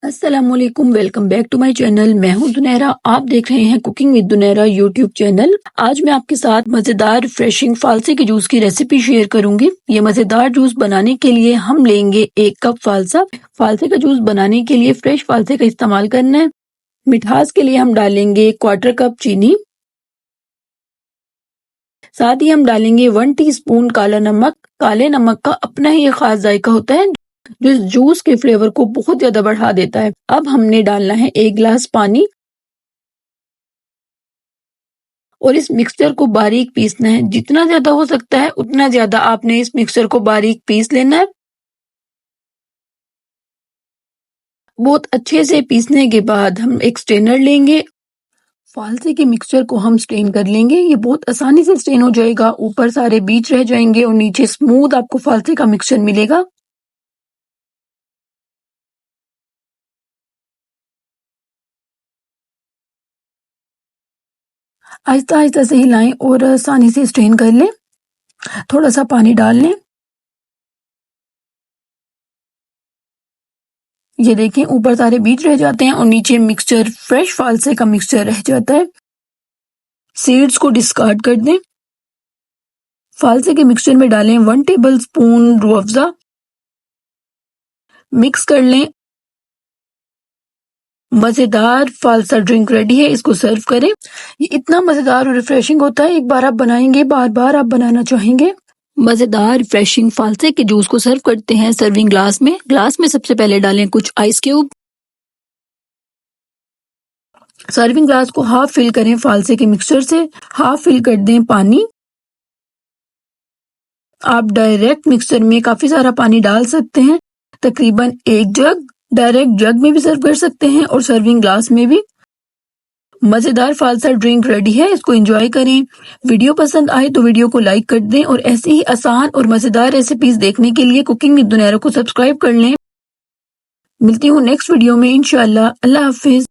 अस्सलामुअलैकुम, welcome back to my channel. मैं हूं दुनैरा, आप देख रहे हैं cooking with Dunaira YouTube channel. आज मैं आपके साथ मज़ेदार रिफ्रेशिंग फालसे के जूस की रेसिपी शेयर करूंगी। ये मज़ेदार जूस बनाने के लिए हम लेंगे 1 कप फालसा। फालसे का जूस बनाने के लिए फ्रेश फालसे का इस्तेमाल करना है। मिठास के लिए हम डालेंगे 1/4 कप चीनी, साथ ही हम डालेंगे 1 टीस्पून काला नमक। काले नमक का अपना ही एक खास जायका होता है जो इस जूस के फ्लेवर को बहुत ज्यादा बढ़ा देता है। अब हमने डालना है 1 गिलास पानी और इस मिक्सचर को बारीक पीसना है। जितना ज्यादा हो सकता है उतना ज्यादा आपने इस मिक्सचर को बारीक पीस लेना है। बहुत अच्छे से पीसने के बाद हम एक स्ट्रेनर लेंगे। फालसे के मिक्सचर को हम स्ट्रेन कर लेंगे। ये बहुत आसानी से स्ट्रेन हो जाएगा। ऊपर सारे बीज रह जाएंगे और नीचे स्मूथ आपको फालसे का मिक्सचर मिलेगा। आहिस्ता आहिस्ता से हिलाएं और आसानी से स्ट्रेन कर लें। थोड़ा सा पानी डाल लें। ये देखें, ऊपर सारे बीज रह जाते हैं और नीचे मिक्सचर, फ्रेश फालसे का मिक्सचर रह जाता है। सीड्स को डिस्कार्ड कर दें। फालसे के मिक्सचर में डालें 1 table spoon Rooh Afza. Mix कर लें। मजेदार फालसा ड्रिंक रेडी है। इसको सर्व करें। ये इतना मजेदार और रिफ्रेशिंग होता है, एक बार आप बनाएंगे बार बार आप बनाना चाहेंगे। मजेदार रिफ्रेशिंग फालसे के जूस को सर्व करते हैं सर्विंग ग्लास में। ग्लास में सबसे पहले डालें कुछ आइस क्यूब। सर्विंग ग्लास को हाफ फिल करें फालसे के मिक्सचर से। हाफ फिल कर दें पानी। आप डायरेक्ट मिक्सचर में काफी सारा पानी डाल सकते हैं, तकरीबन 1 जग। डायरेक्ट जग में भी सर्व कर सकते हैं और सर्विंग ग्लास में भी। मजेदार फालसा ड्रिंक रेडी है। इसको एंजॉय करें। वीडियो पसंद आए तो वीडियो को लाइक कर दें और ऐसे ही आसान और मजेदार रेसिपीज देखने के लिए कुकिंग विद दुनैरा को सब्सक्राइब कर लें। मिलती हूँ नेक्स्ट वीडियो में इंशाल्लाह। अल्लाह हाफिज।